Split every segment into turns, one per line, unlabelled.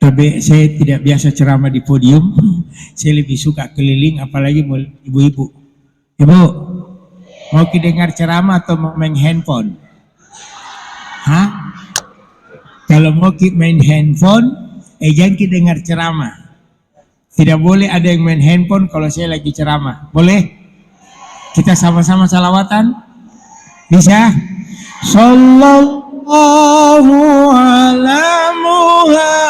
Tapi saya tidak biasa ceramah di podium. Saya lebih suka keliling, apalagi ibu-ibu. Ibu, mau dengar ceramah atau mau main handphone? Hah? Kalau mau main handphone, jangan dengar ceramah. Tidak boleh ada yang main handphone kalau saya lagi ceramah. Boleh? Kita sama-sama salawatan? Bisa? Sallallahu ala Muhammad.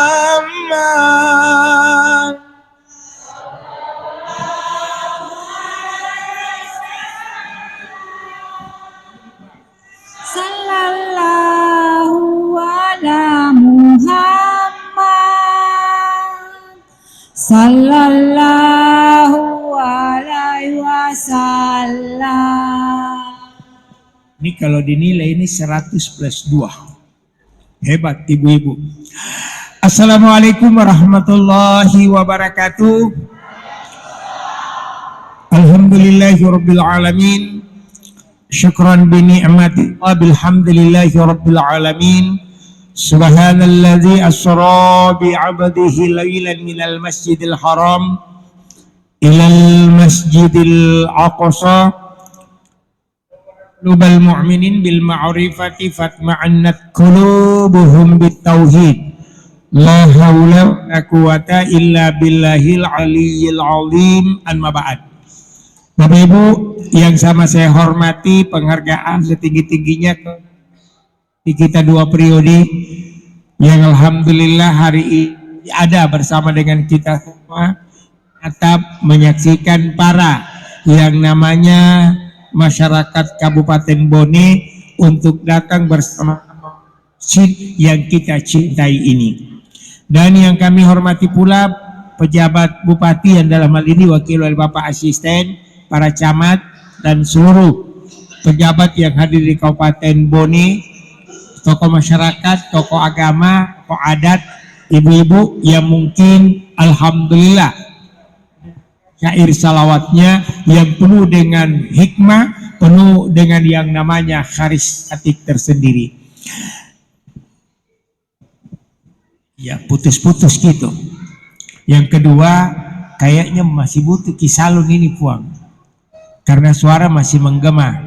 Sallallahu ala Muhammad. Sallallahu alaihi wasallam.
Ini kalau dinilai ini 100 plus 2. Hebat ibu-ibu. Assalamualaikum warahmatullahi wabarakatuh. Alhamdulillahirabbil alamin. Syukran bi ni'mati bilhamdulillahi rabbil alamin. Subhanalladzi asra bi 'abdihi lailan minal masjidil haram ilal masjidil aqsa. Lubal mu'minin bil ma'rifati fatma'annat qulubuhum bit tauhid. La haula wa quwata illa billahil aliyyil azim. Amma ba'd. Bapak Ibu yang sama saya hormati, penghargaan setinggi-tingginya di kita 2 periode yang alhamdulillah hari ini ada bersama dengan kita semua tetap menyaksikan para yang namanya masyarakat Kabupaten Bone untuk datang bersama masjid yang kita cintai ini. Dan yang kami hormati pula pejabat bupati yang dalam hal ini wakil oleh Bapak Asisten, para camat dan seluruh pejabat yang hadir di Kabupaten Bone, tokoh masyarakat, tokoh agama, tokoh adat, ibu-ibu yang mungkin alhamdulillah syair salawatnya yang penuh dengan hikmah, penuh dengan yang namanya karismatik tersendiri. Ya putus-putus gitu. Yang kedua, kayaknya masih butuh kisalun ini Puang. Karena suara masih menggema.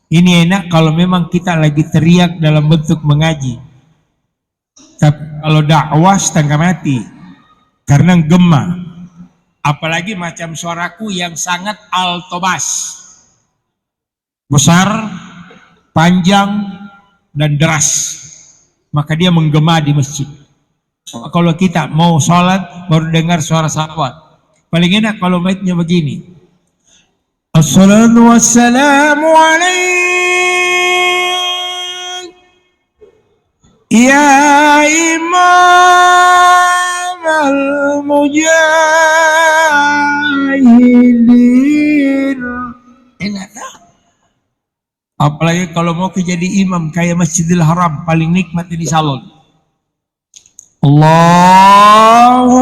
Ini enak kalau memang kita lagi teriak dalam bentuk mengaji. Tapi kalau dakwah setengah mati. Karena gema. Apalagi macam suaraku yang sangat alto bass, besar, panjang, dan deras, maka dia menggema di masjid. Kalau kita mau sholat baru dengar suara salawat, paling enak kalau baiknya begini. Assalatu wassalamu alaik ya imam al-mujahidin. Enak tak? Apalagi kalau mau jadi imam kayak Masjidil Haram, paling nikmat di salon. Allahu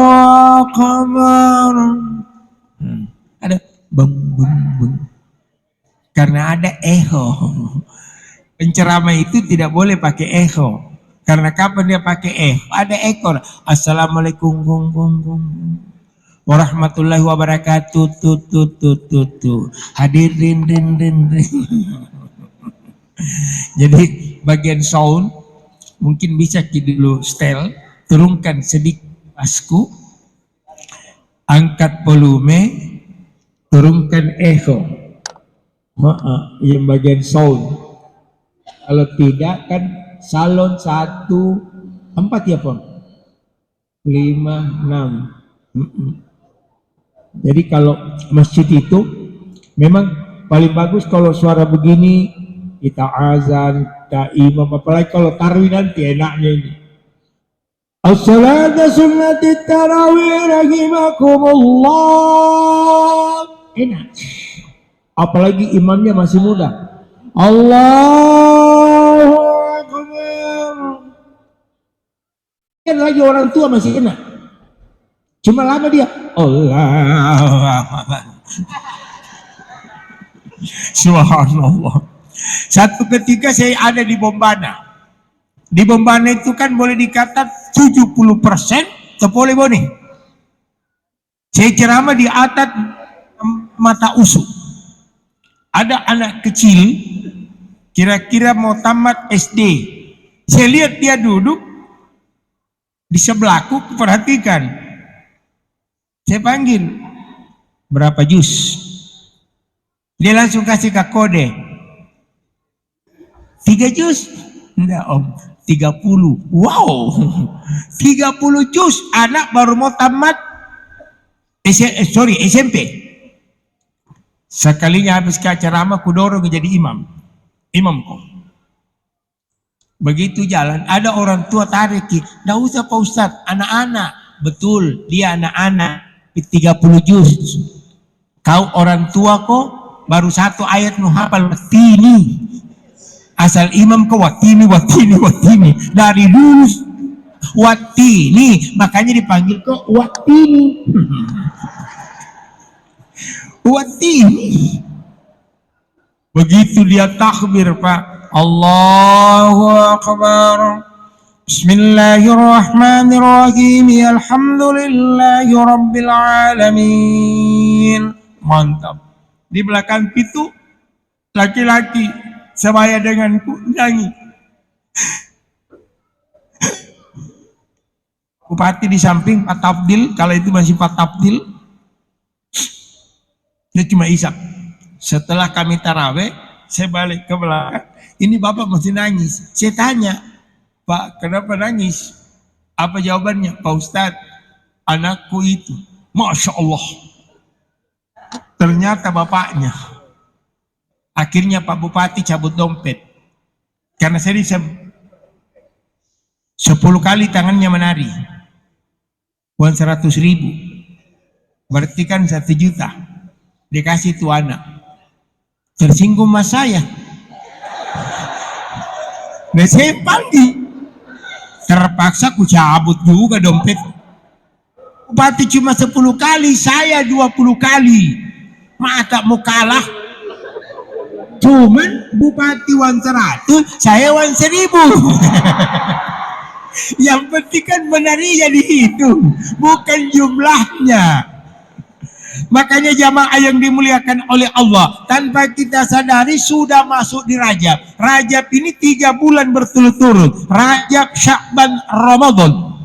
Akbar. Ada beng beng beng. Karena ada echo. Penceramah itu tidak boleh pakai echo. Karena kapan dia pakai echo? Ada echo. Assalamualaikum warahmatullahi wabarakatuh. Hadirin rin. Jadi bagian sound mungkin bisa dulu setel, turunkan sedikit basku, angkat volume, turunkan echo. Yang bagian sound. Kalau tidak kan salon 1, 4 ya Pon? 5, 6. Jadi kalau masjid itu memang paling bagus kalau suara begini kita azan, kita imam, apalagi kalau tarawih nanti enaknya ini. As-salatu sunnati tarawih rahimakumullah. Enak. Apalagi imamnya masih muda. Allahu Akbar. Kan lagi orang tua masih enak. Cuma lama dia Allahu Akbar. Subhanallah. Satu ketika saya ada di Bombana. Di Bombana itu kan boleh dikata 70% Tepole bone. Saya ceramah di atas mata usuk. Ada anak kecil, kira-kira mau tamat SD. Saya lihat dia duduk di sebelahku, perhatikan. Saya panggil, berapa jus? Dia langsung kasih ke kode. 3 jus? Enggak om, 30. Wow, 30 jus. Anak baru mau tamat SMP. Sekalinya habis ke ceramah, kudorong jadi imam kok. Begitu jalan, ada orang tua tarik, nggak usah Pak Ustadz, anak-anak. Betul, dia anak-anak, 30 juz. Kau orang tua kok, baru 1 ayat nu hafal, watini. Asal imam kok watini. Dari dulu, watini, makanya dipanggil kok watini. Watini. Begitu dia takbir Pak, Allahu Akbar, Bismillahirrahmanirrahim, Alhamdulillahi Rabbil Alamin. Mantap. Di belakang pintu laki-laki sebaya denganku nyanyi. Bupati di samping Pak Tafdil, kalau itu masih Pak Tafdil, dia cuma isap. Setelah kami taraweh, saya balik ke belakang. Ini bapak masih nangis. Saya tanya, Pak, kenapa nangis? Apa jawabannya? Pak Ustadz, anakku itu, Masya Allah, ternyata bapaknya. Akhirnya Pak Bupati cabut dompet. Karena saya 10 kali tangannya menari. Uang 100.000. Berarti kan 1 juta. Dikasih tuh anak. Tersinggung mas saya. Nah saya panggil. Terpaksa ku cabut juga dompet. Bupati cuma 10 kali, saya 20 kali. Masa mau kalah? Cuman Bupati uang 100, saya uang 1000. Yang penting kan menarinya dihitung, bukan jumlahnya. Makanya jamaah yang dimuliakan oleh Allah, tanpa kita sadari sudah masuk di Rajab. Rajab ini 3 bulan berturut-turut. Rajab, Sya'ban, Ramadan.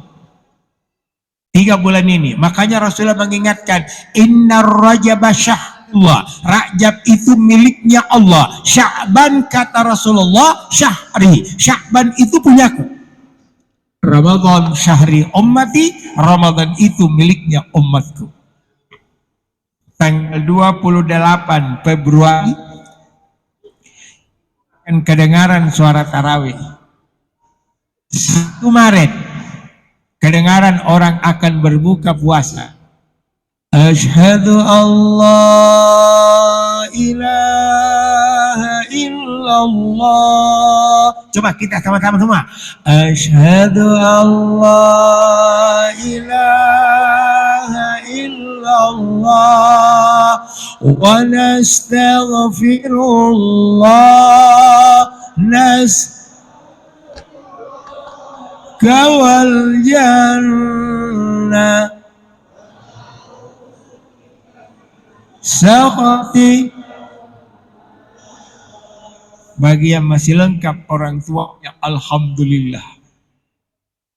3 bulan ini. Makanya Rasulullah mengingatkan, Inna Rajab syahrullah. Rajab itu miliknya Allah. Sya'ban kata Rasulullah, syahri. Sya'ban itu punyaku. Ramadan syahri ummati. Ramadan itu miliknya umatku. Tanggal 28 Februari akan kedengaran suara tarawih. 1 Maret kedengaran orang akan berbuka puasa. Asyhadu Allah ilaha illallah. Coba kita sama-sama semua. Asyhadu Allah ilaha illallah wa nastaghfirullah kawal jannah sakhati. Bagi yang masih lengkap orang tuanya, alhamdulillah.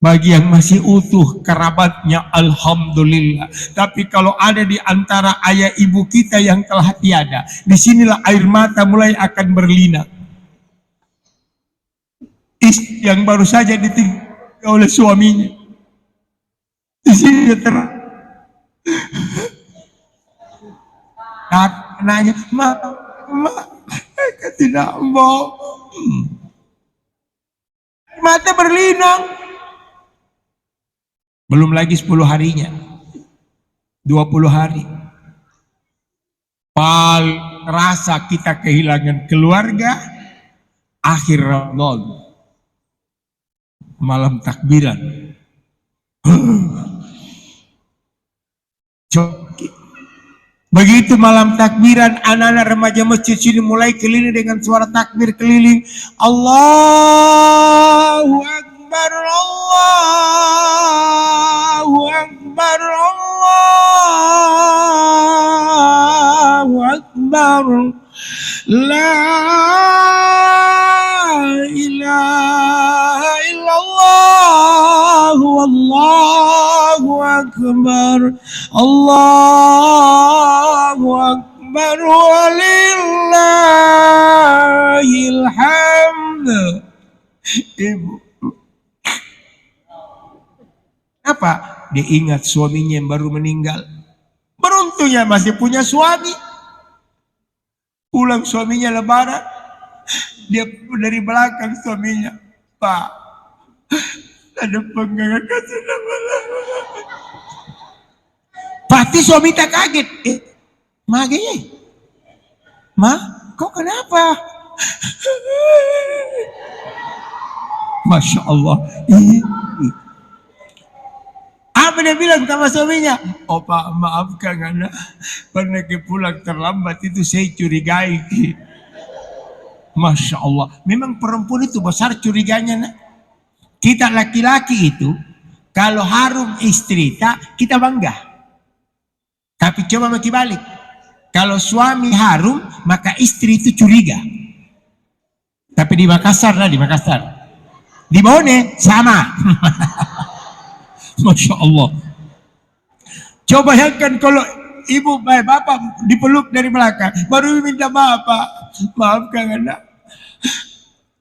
Bagi yang masih utuh kerabatnya, alhamdulillah. Tapi kalau ada di antara ayah ibu kita yang telah tiada, disinilah air mata mulai akan berlinang. Istri yang baru saja ditinggal oleh suaminya, di sini terang. Nanya, mak, tidak mau. Mata berlinang. Belum lagi 10 harinya, 20 hari. Paling rasa kita kehilangan keluarga, akhir Ramadan, malam takbiran. Begitu malam takbiran, anak-anak remaja masjid sini mulai keliling dengan suara takbir keliling. Allahu Akbar, Allahu akbar, Allahu akbar, walillahil hamd. Ibu, apa? Dia ingat suaminya yang baru meninggal. Beruntungnya masih punya suami. Pulang suaminya lebaran, dia dari belakang suaminya, Pak, ada pengangkatan lama-lama. Pasti suami tak kaget. Maganya, Ma, kau kenapa? Masya Allah. Apa dia bilang sama suaminya? Oh Pak, maafkan anak, pernah pulang terlambat itu saya curigai. Masya Allah, memang perempuan itu besar curiganya. Nak. Kita laki-laki itu kalau harum istri kita bangga. Tapi coba mati balik, kalau suami harum maka istri itu curiga. Tapi di Makassar lah, di Makassar, di Bone sama. Masya Allah. Coba bayangkan kalau ibu bapak dipeluk dari belakang, baru minta maaf, Pak, maafkan anak,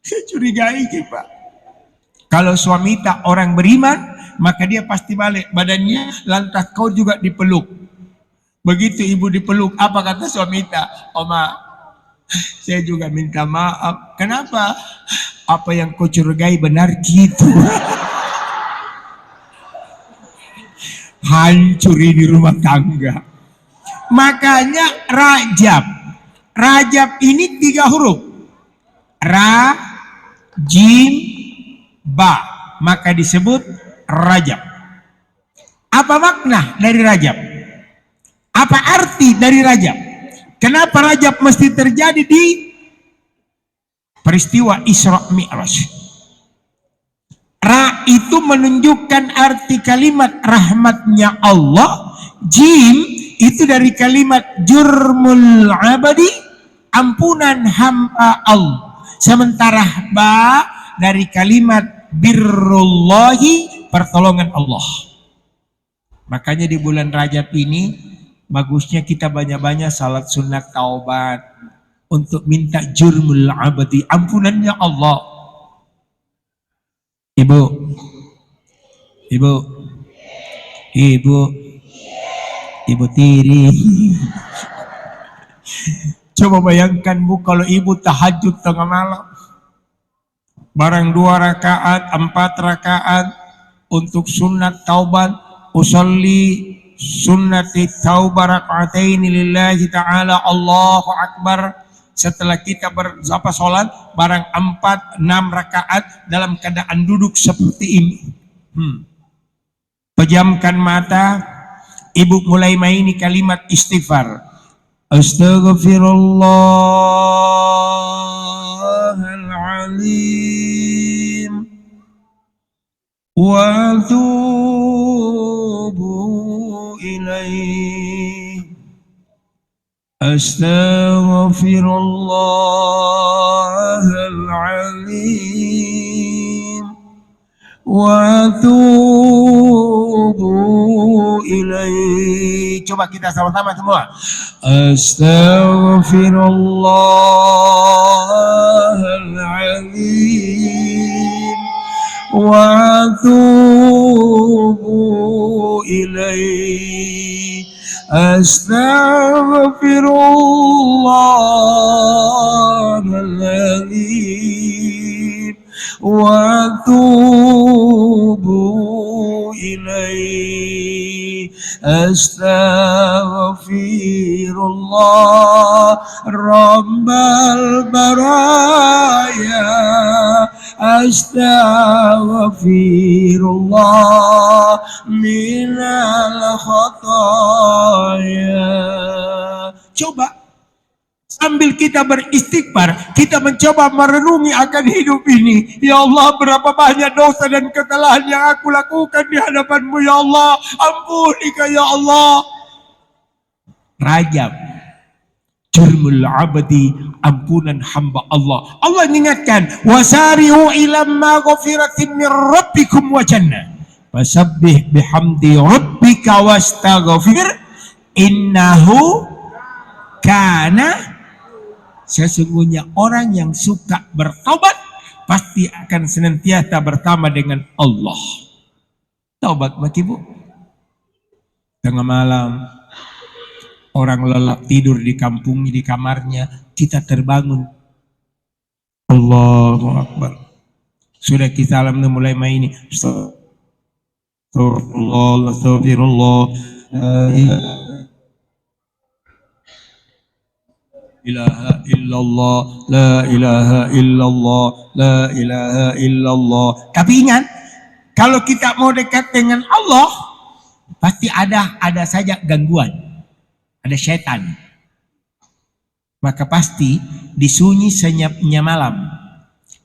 saya curigai Pak. Kalau suami tak orang beriman, maka dia pasti balik badannya, lantas kau juga dipeluk. Begitu ibu dipeluk, apa kata suami tak? Oma, saya juga minta maaf. Kenapa? Apa yang kau curigai benar gitu. Hancur ini rumah tangga. Makanya Rajab ini 3 huruf, Ra, Jim, Ba, maka disebut Rajab. Apa makna dari Rajab? Apa arti dari Rajab? Kenapa Rajab mesti terjadi di peristiwa Isra Mi'raj? Ra itu menunjukkan arti kalimat rahmatnya Allah. Jim itu dari kalimat jurmul abadi, ampunan hamba Allah. Sementara Ba dari kalimat birrullahi, pertolongan Allah. Makanya di bulan Rajab ini bagusnya kita banyak-banyak salat sunat taubat untuk minta jurmul abadi, ampunannya Allah. Ibu tiri. Coba bayangkan Bu, kalau ibu tahajud tengah malam, barang 2 rakaat, 4 rakaat untuk sunat taubat, usolli sunnati taubah raka'ataini lillahi ta'ala, Allahu Akbar. Setelah kita sholat, barang 4-6 rakaat dalam keadaan duduk seperti ini. Pejamkan mata, ibu mulai maini kalimat istighfar. Astaghfirullahaladzim wa atubu ilaih. Astaghfirullahaladzim wa atubu ilaih. Coba kita sama-sama semua. Astaghfirullahaladzim wa atubu ilaih. Astaghfirullahaladzim wa atubu ilaih. Astaghfirullah Rabbal baraya. Astaghfirullah minal khataya. Coba sambil kita beristighfar, kita mencoba merenungi akan hidup ini. Ya Allah, berapa banyak dosa dan kesalahan yang aku lakukan di hadapan-Mu ya Allah. Ampuni ya Allah. Rajab, jurmul abadi, ampunan hamba Allah. Allah mengingatkan, wasari'u ila maghfiratin min rabbikum wa jannah fasabbih bihamdi rabbik rabbika wastaghfir innahu kana, sesungguhnya orang yang suka bertobat pasti akan senantiasa bersama dengan Allah. Taubat Mak Ibu. Tengah malam orang lelap tidur di kampungnya, di kamarnya, kita terbangun. Allahu Akbar. Sudah kita alam mulai main ini. Astagfirullah, astagfirullah. Ilaha illallah, la ilaha illallah, la ilaha illallah. Tapi ingat, kalau kita mau dekat dengan Allah, pasti ada saja gangguan, ada setan. Maka pasti di sunyi senyapnya malam,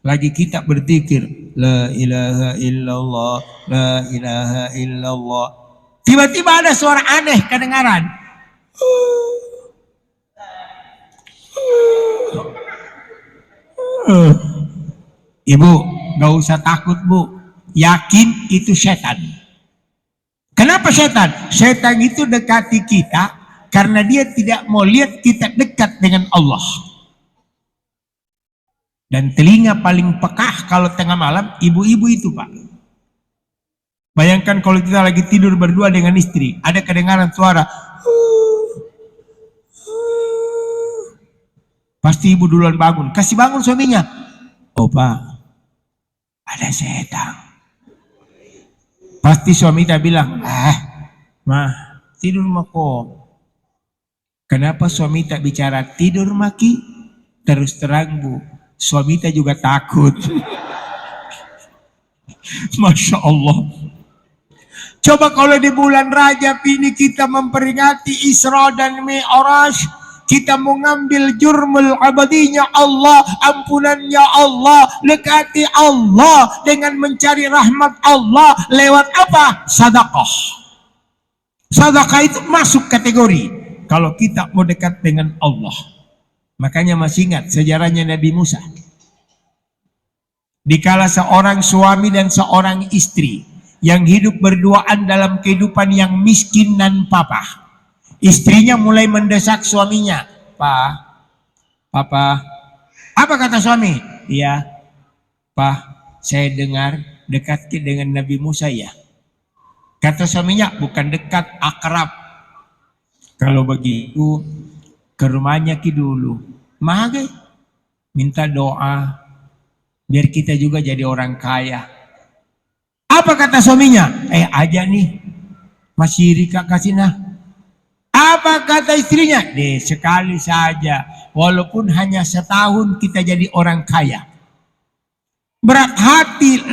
lagi kita berzikir, la ilaha illallah, la ilaha illallah. Tiba-tiba ada suara aneh kedengaran. Ibu, gak usah takut Bu, yakin itu setan. Kenapa setan? Setan itu dekati kita karena dia tidak mau lihat kita dekat dengan Allah. Dan telinga paling pekah kalau tengah malam ibu-ibu itu Pak. Bayangkan kalau kita lagi tidur berdua dengan istri, ada kedengaran suara, pasti ibu duluan bangun, kasih bangun suaminya. Oh Pak, ada setan. Pasti suami tak bilang, mah tidur mako. Kenapa suami tak bicara tidur maki? Terus terang Bu, suami tak juga takut. Masya Allah. Coba kalau di bulan Rajab ini kita memperingati Isra dan Mi'raj, kita mengambil jurmul abadinya Allah, ampunannya Allah, dekati Allah dengan mencari rahmat Allah lewat apa? Sedekah. Sedekah itu masuk kategori kalau kita mau dekat dengan Allah. Makanya masih ingat sejarahnya Nabi Musa. Dikala seorang suami dan seorang istri yang hidup berduaan dalam kehidupan yang miskin dan papa, istrinya mulai mendesak suaminya, Papa, apa kata suami? Iya, Pak, saya dengar dekat dengan Nabi Musa ya. Kata suaminya, bukan dekat, akrab. Kalau begitu, ke rumahnya ki dulu. Mage, minta doa, biar kita juga jadi orang kaya. Apa kata suaminya? Aja nih, masih Rika kasih nah. Apa kata istrinya? Sekali saja, walaupun hanya setahun kita jadi orang kaya. Berat hati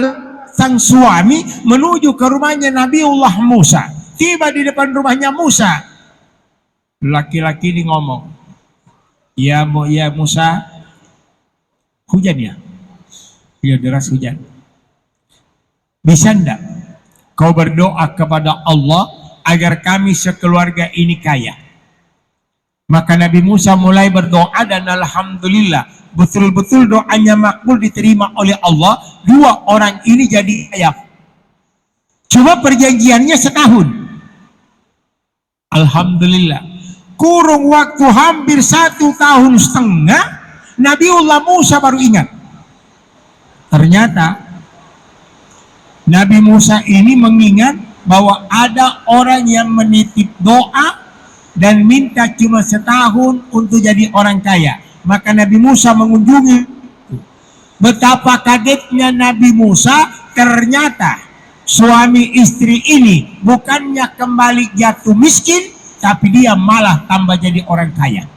sang suami menuju ke rumahnya Nabiullah Musa. Tiba di depan rumahnya Musa, laki-laki ini ngomong, ya Musa, hujan ya? Ya deras hujan. Bisa enggak kau berdoa kepada Allah agar kami sekeluarga ini kaya? Maka Nabi Musa mulai berdoa dan alhamdulillah betul-betul doanya makbul, diterima oleh Allah. Dua orang ini jadi kaya. Cuma perjanjiannya setahun. Alhamdulillah. Kurung waktu hampir 1,5 tahun, Nabiullah Musa baru ingat. Ternyata Nabi Musa ini mengingat bahwa ada orang yang menitip doa dan minta cuma setahun untuk jadi orang kaya. Maka Nabi Musa mengunjungi. Betapa kagetnya Nabi Musa, ternyata suami istri ini bukannya kembali jatuh miskin, tapi dia malah tambah jadi orang kaya.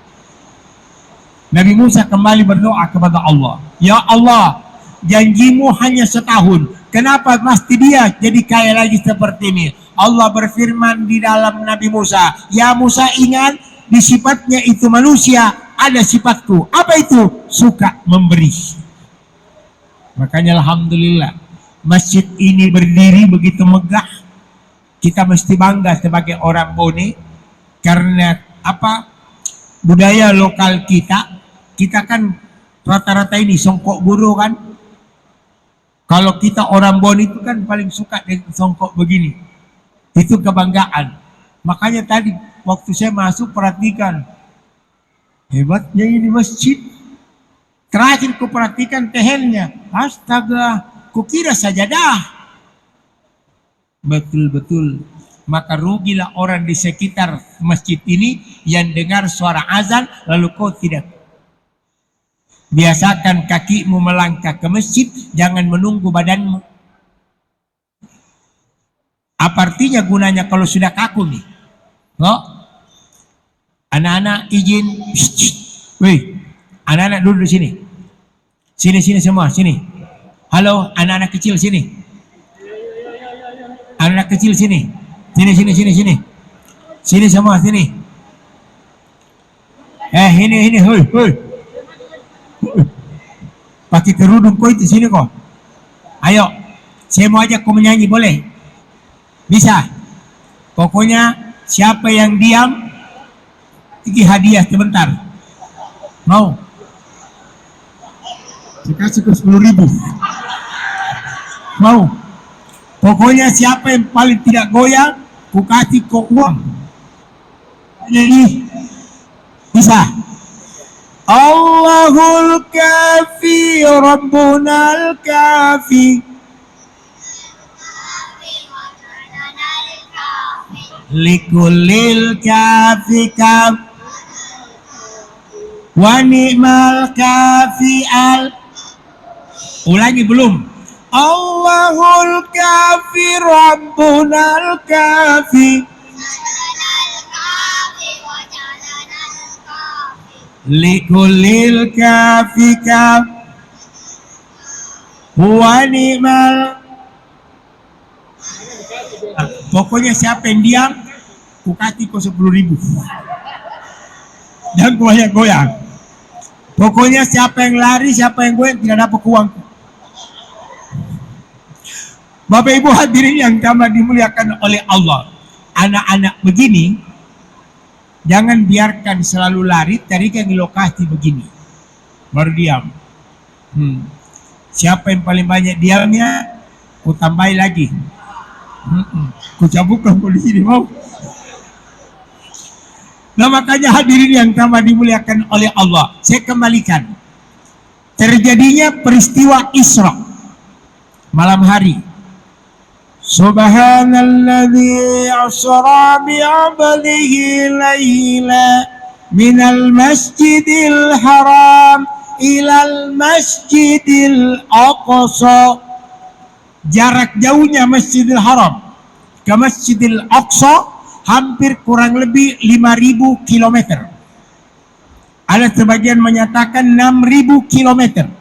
Nabi Musa kembali berdoa kepada Allah, ya Allah, janjimu hanya setahun, kenapa mesti dia jadi kaya lagi seperti ini? Allah berfirman di dalam Nabi Musa, ya Musa, ingat di sifatnya itu manusia ada sifatku. Apa itu? Suka memberi. Makanya alhamdulillah masjid ini berdiri begitu megah. Kita mesti bangga sebagai orang Bone, karena apa? Budaya lokal kita kan rata-rata ini songkok guru kan. Kalau kita orang Bone itu kan paling suka dengan songkok begini. Itu kebanggaan. Makanya tadi waktu saya masuk perhatikan, hebatnya ini masjid. Terakhir ku perhatikan tehelnya, astaga, kukira sajadah. Betul-betul. Maka rugilah orang di sekitar masjid ini yang dengar suara azan lalu kau tidak. Biasakan kakimu melangkah ke masjid, jangan menunggu badanmu. Apa artinya gunanya kalau sudah kaku nih? Oh, anak-anak izin, wih, anak-anak duduk di sini. Sini semua, sini. Halo, anak-anak kecil sini. Anak kecil sini. Sini. Sini semua, sini. Ini, hoi. Pakai kerudung kau itu sini kok. Ayo, saya mau ajak kau menyanyi, boleh? Bisa. Pokoknya siapa yang diam, ini hadiah sebentar. Mau? Saya kasih ke 10.000. Mau? Pokoknya siapa yang paling tidak goyang, ku kasih kau uang. Jadi bisa. Allahul kafi, Rabbunal kafi, likulil kafi kaf, wa ni'mal kafi al. Ulangi belum? Allahul kafi, Rabbunal kafi, likulil kafi kaf, wa ni'mal. Pokoknya siapa yang diam, ku kasih kau 10.000. Dan goyang. Pokoknya siapa yang lari, siapa yang goyang tidak dapat uang. Bapak Ibu hadirin yang kami dimuliakan oleh Allah, anak-anak begini jangan biarkan selalu lari, carikan di lokasi begini baru diam. Siapa yang paling banyak diamnya, ku tambahi lagi. Ku cabutkan kau di sini, mau? Nah makanya hadirin yang kami dimuliakan oleh Allah, saya kembalikan terjadinya peristiwa Isra malam hari. Subhanalladzi asra bi'abdihi layla minal masjidil haram ilal masjidil aqsa. Jarak jauhnya Masjidil Haram ke Masjidil Aqsa hampir kurang lebih 5.000 kilometer. Ada sebagian menyatakan 6.000 kilometer.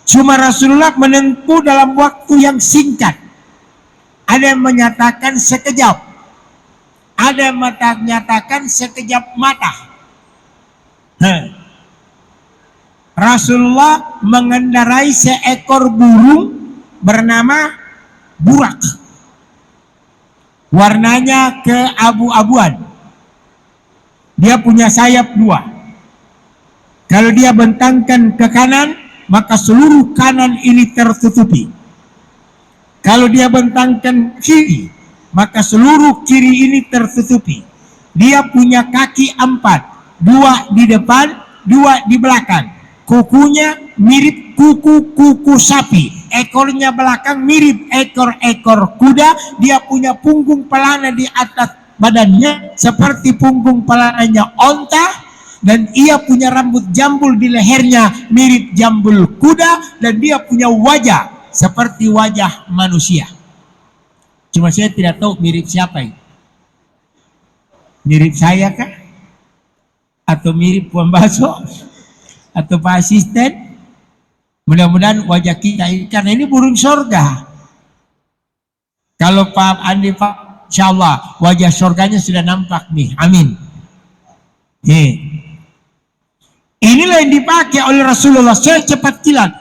Cuma Rasulullah menempuh dalam waktu yang singkat. Ada yang menyatakan sekejap. Ada yang menyatakan sekejap mata. Rasulullah mengendarai seekor burung bernama burak. Warnanya keabu-abuan. Dia punya sayap 2. Kalau dia bentangkan ke kanan, maka seluruh kanan ini tertutupi. Kalau dia bentangkan kiri, maka seluruh kiri ini tertutupi. Dia punya kaki 4, 2 di depan, 2 di belakang. Kukunya mirip kuku sapi, ekornya belakang mirip ekor kuda. Dia punya punggung pelana di atas badannya seperti punggung pelananya onta, dan ia punya rambut jambul di lehernya mirip jambul kuda, dan dia punya wajah seperti wajah manusia. Cuma saya tidak tahu mirip siapa ini. Mirip saya kah? Atau mirip Puan Baso? Atau Pak Asisten? Mudah-mudahan wajah kita ini, karena ini burung sorga. Kalau Pak Andi, Pak, insya Allah wajah sorganya sudah nampak nih. Amin. Inilah yang dipakai oleh Rasulullah secepat kilat.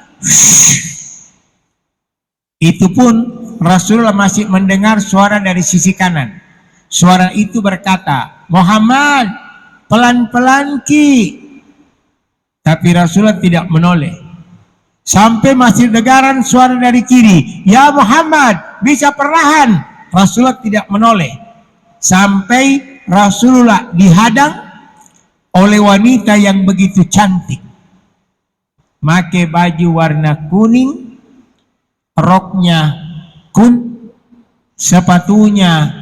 Itu pun Rasulullah masih mendengar suara dari sisi kanan. Suara itu berkata, Muhammad, pelan-pelan ki. Tapi Rasulullah tidak menoleh. Sampai masih dengaran suara dari kiri, ya Muhammad, bisa perlahan. Rasulullah tidak menoleh sampai Rasulullah dihadang oleh wanita yang begitu cantik, pakai baju warna kuning, roknya sepatunya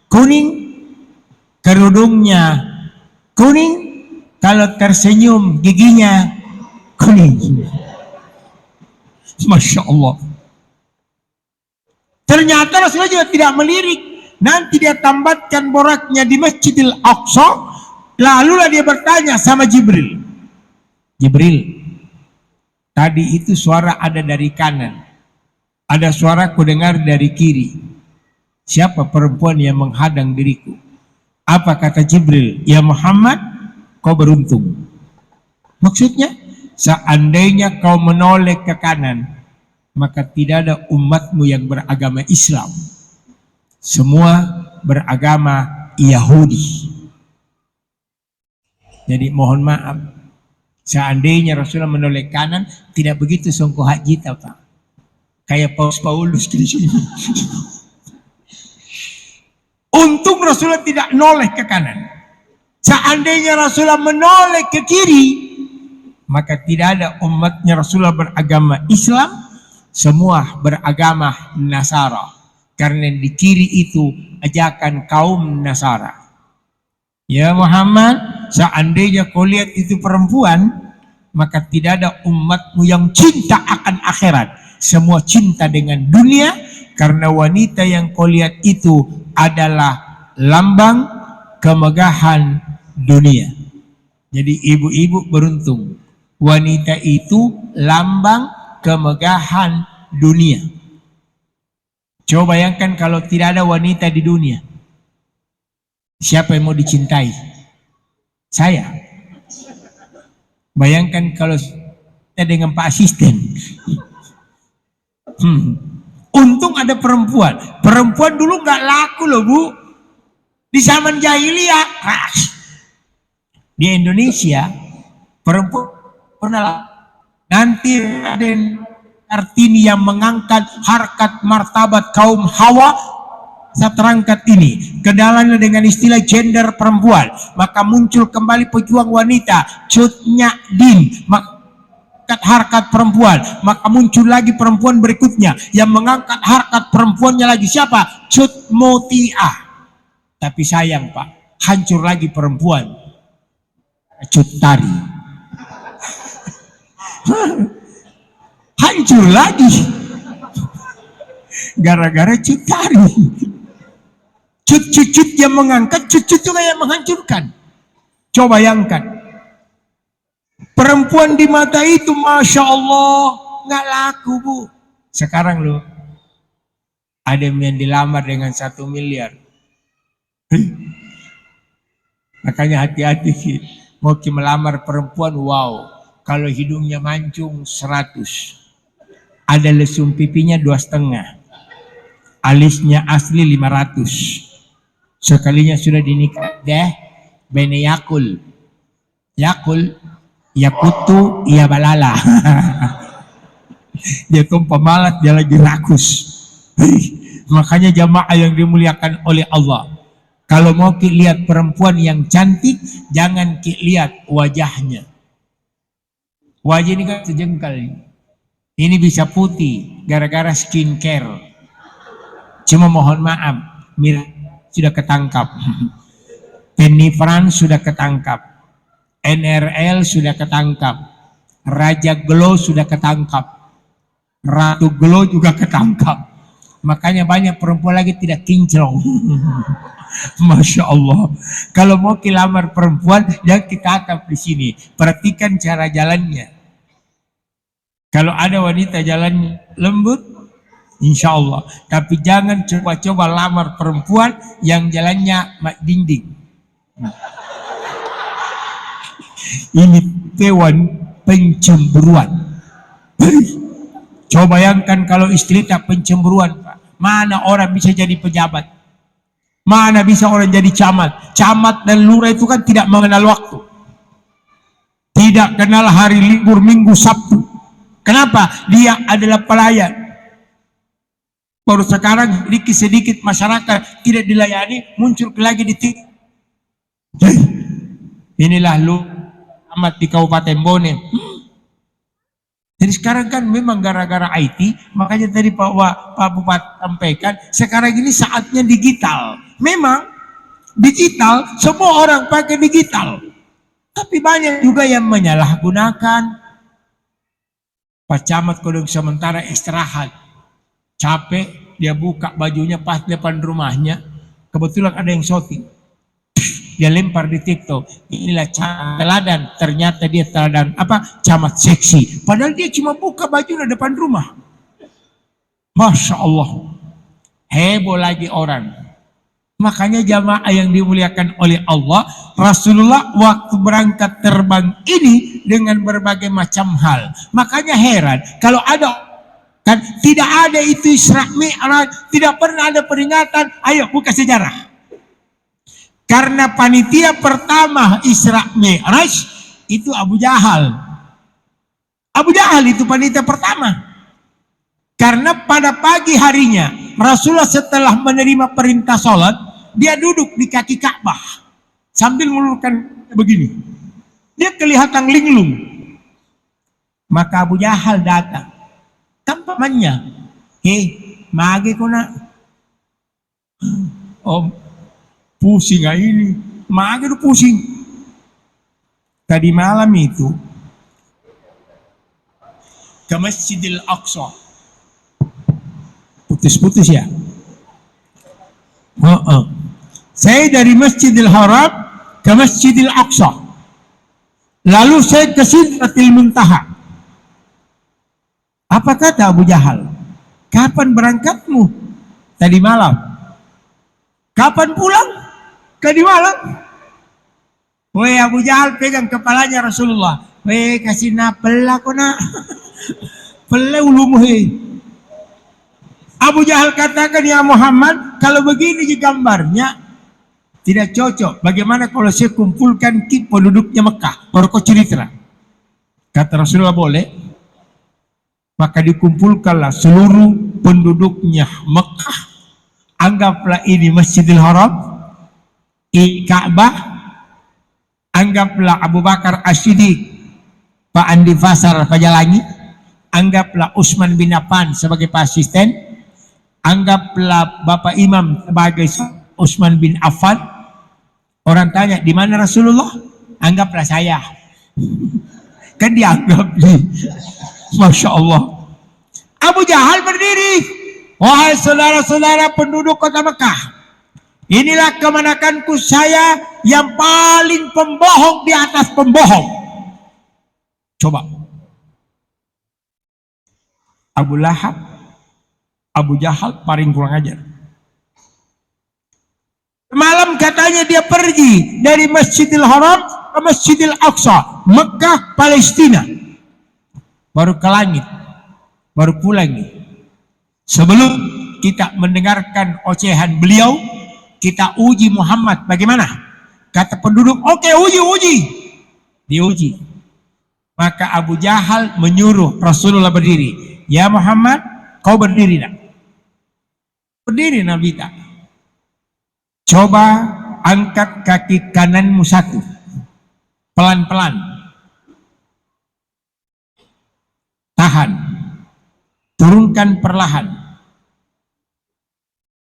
kuning, kerudungnya kuning, kalau tersenyum giginya kuning. Masya Allah. Ternyata Rasulullah juga tidak melirik. Nanti dia tambatkan boraknya di Masjidil Aqsa. Lalulah dia bertanya sama Jibril. Jibril, tadi itu suara ada dari kanan. Ada suara ku dengar dari kiri. Siapa perempuan yang menghadang diriku? Apa kata Jibril? Ya Muhammad, kau beruntung. Maksudnya, seandainya kau menoleh ke kanan, maka tidak ada umatmu yang beragama Islam. Semua beragama Yahudi. Jadi mohon maaf, seandainya Rasulullah menoleh kanan, tidak begitu songko haji Pak. Kayak Paulus di sini. Untung Rasulullah tidak noleh ke kanan. Seandainya Rasulullah menoleh ke kiri, maka tidak ada umatnya Rasulullah beragama Islam, semua beragama Nasara. Karena di kiri itu ajakan kaum Nasara. Ya Muhammad, seandainya kau lihat itu perempuan, maka tidak ada umatmu yang cinta akan akhirat. Semua cinta dengan dunia, karena wanita yang kau lihat itu adalah lambang kemegahan dunia. Jadi ibu-ibu beruntung. Wanita itu lambang kemegahan dunia. Coba bayangkan kalau tidak ada wanita di dunia. Siapa yang mau dicintai? Saya. Bayangkan kalau saya dengan Pak Asisten. Untung ada perempuan. Perempuan dulu nggak laku loh Bu. Di zaman jahiliyah. Di Indonesia perempuan pernah nanti ada Kartini yang mengangkat harkat martabat kaum Hawa. Saya terangkat ini kedalamnya dengan istilah gender perempuan, maka muncul kembali pejuang wanita Cut Nyak Dien mengangkat harkat perempuan, maka muncul lagi perempuan berikutnya yang mengangkat harkat perempuannya lagi, siapa? Cut Motiah. Tapi sayang Pak, hancur lagi perempuan, Cut Tari. Hancur lagi gara-gara Cut Tari. Cut yang mengangkat, cut juga yang menghancurkan. Coba bayangkan, perempuan di mata itu Masya Allah nggak laku Bu. Sekarang loh ada yang dilamar dengan 1 miliar. Makanya hati-hati sih, mau melamar perempuan, wow, kalau hidungnya mancung 100, ada lesung pipinya 2,5, alisnya asli 500. Sekalinya sudah dinikah deh, bene Yakul, Yakutu, iya balala. Dia tuh pemalas, dia lagi rakus. Makanya jamaah yang dimuliakan oleh Allah, kalau mau lihat perempuan yang cantik, jangan lihat wajahnya. Wajah ini kan sejengkal. Ini bisa putih gara-gara skincare. Cuma mohon maaf, sudah ketangkap. Penny France sudah ketangkap. NRL sudah ketangkap. Raja Glow sudah ketangkap. Ratu Glow juga ketangkap. Makanya banyak perempuan lagi tidak kinclong. Masya Allah. Kalau mau lamar perempuan, jangan ditangkap di sini. Perhatikan cara jalannya. Kalau ada wanita jalan lembut, insya Allah. Tapi jangan coba-coba lamar perempuan yang jalannya dinding. Ini hewan pencemburuan. Coba bayangkan kalau istri tak pencemburuan, mana orang bisa jadi pejabat? Mana bisa orang jadi camat? Camat dan lurah itu kan tidak mengenal waktu. Tidak kenal hari libur Minggu Sabtu. Kenapa? Dia adalah pelayan. Baru sekarang sedikit masyarakat tidak dilayani, muncul lagi di TV. Inilah lu amat di Kabupaten Bone. Jadi sekarang kan memang gara-gara IT, makanya tadi Pak Bupati sampaikan, sekarang ini saatnya digital. Memang digital, semua orang pakai digital. Tapi banyak juga yang menyalahgunakan. Pak Camat kodong sementara istirahat, capek, dia buka bajunya pas depan rumahnya, kebetulan ada yang syuting. Dia lempar di TikTok, inilah teladan, ternyata dia teladan camat seksi, padahal dia cuma buka baju di depan rumah. Masya Allah, heboh lagi orang. Makanya jamaah yang dimuliakan oleh Allah, Rasulullah waktu berangkat terbang ini dengan berbagai macam hal. Makanya heran kalau ada kan tidak ada itu Isra Mi'raj, tidak pernah ada peringatan. Ayo buka sejarah. Karena panitia pertama Isra Mi'raj itu Abu Jahal. Abu Jahal itu panitia pertama. Karena pada pagi harinya Rasulullah setelah menerima perintah sholat, dia duduk di kaki Ka'bah sambil mengulurkan begini. Dia kelihatan linglung. Maka Abu Jahal datang. Kan pamannya, magi ko na. Oh, pusing ini, magi itu pusing. Tadi malam itu ke Masjidil Aqsa, putus-putus ya. Saya dari Masjidil Haram ke Masjidil Aqsa, lalu saya ke Sidratil Muntaha. Apa kata Abu Jahal? Kapan berangkatmu? Tadi malam. Kapan pulang? Tadi malam. Weh, Abu Jahal pegang kepalanya Rasulullah. Weh, kasih napel aku nak. Pele ulumu he. Abu Jahal katakan, ya Muhammad, kalau begini gambarnya tidak cocok. Bagaimana kalau saya kumpulkan penduduknya Mekah? Baru kau cerita. Kata Rasulullah, boleh. Maka dikumpulkanlah seluruh penduduknya Mekah. Anggaplah ini Masjidil Haram, Ka'bah. Anggaplah Abu Bakar As-Siddiq, Pak Andi Fasar Pajalangi. Anggaplah Utsman bin Affan sebagai asisten. Anggaplah Bapak Imam sebagai Utsman bin Affan. Orang tanya, di mana Rasulullah? Anggaplah saya. Kan dianggap nih. Masya Allah. Abu Jahal berdiri. Wahai saudara-saudara penduduk kota Mekah, inilah kemenakanku saya yang paling pembohong di atas pembohong. Coba. Abu Lahab, Abu Jahal paling kurang ajar. Malam katanya dia pergi dari Masjidil Haram ke Masjidil Aqsa, Mekah, Palestina. Baru ke langit, baru pulang nih. Sebelum kita mendengarkan ocehan beliau, kita uji Muhammad bagaimana? Kata penduduk, oke, uji. Diuji. Maka Abu Jahal menyuruh Rasulullah berdiri. Ya Muhammad, kau berdiri nak? Berdiri Nabi tak? Coba angkat kaki kananmu satu. Pelan-pelan. Tahan, turunkan perlahan.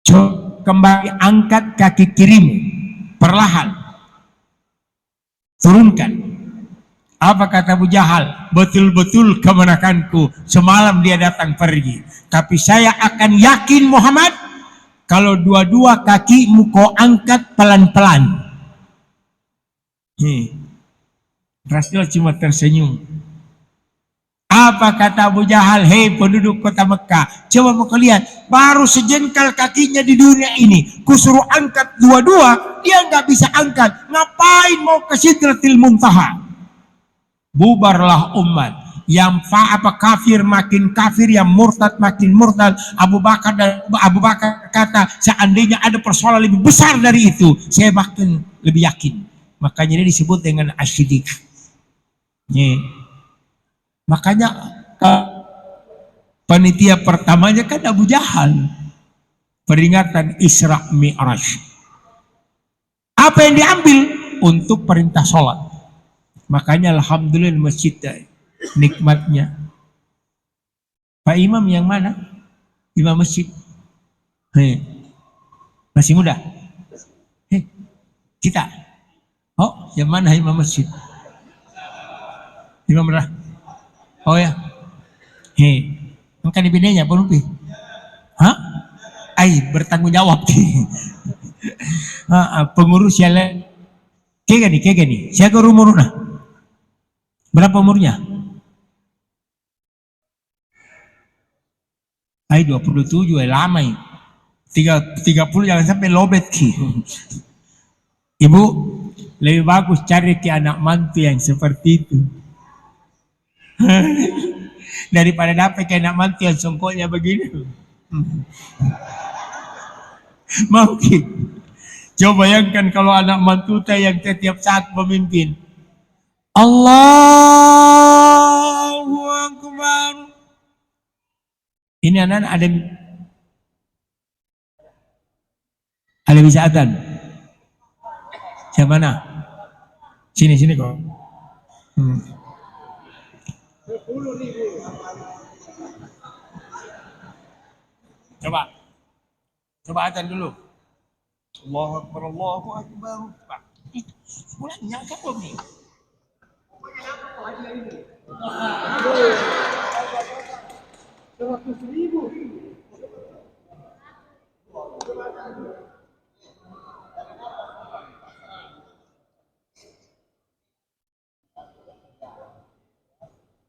Coba kembali angkat kaki kirimu, perlahan. Turunkan. Apa kata Abu Jahal? Betul-betul kemenakanku. Semalam dia datang pergi. Tapi saya akan yakin Muhammad, kalau dua-dua kakimu kau angkat pelan-pelan. Rasulullah cuma tersenyum. Apa kata Abu Jahal? Hei penduduk kota Mekah, coba mau lihat, baru sejengkal kakinya di dunia ini, kusuruh angkat dua-dua, dia nggak bisa angkat. Ngapain mau ke Sidratil Muntaha? Bubarlah umat. Yang kafir makin kafir, yang murtad makin murtad. Abu Bakar kata, seandainya ada persoalan lebih besar dari itu, saya makin lebih yakin. Makanya dia disebut dengan As-Siddiq. Makanya panitia pertamanya kan Abu Jahal. peringatan Isra Mi'raj. Apa yang diambil? Untuk perintah sholat. Makanya alhamdulillah masjid nikmatnya. Pak Imam yang mana? Imam masjid. Hei. Masih muda? Hei. Kita. Oh, yang mana imam masjid? Imam berah. Oh ya. Hei. Maka dipindahnya apa lupi? Hah? Bertanggung jawab. Pengurus ya le. Kayak gini. Siapa umur nah? Berapa umurnya? 27 lama ya. 30 jangan sampai lobet ki. Ibu, lebih bagus cari ke anak mantu yang seperti itu. Daripada dapat ke anak mantu yang songkoknya begini. Mau ki? Coba bayangkan kalau anak mantu yang setiap saat memimpin. Allahu Akbar. Ini anak-anak ada bisa adzan. Siapa mana? Sini kok. Coba adzan dulu. Allahu Akbar, Allahu Akbar. Bulan nyangka belum nih?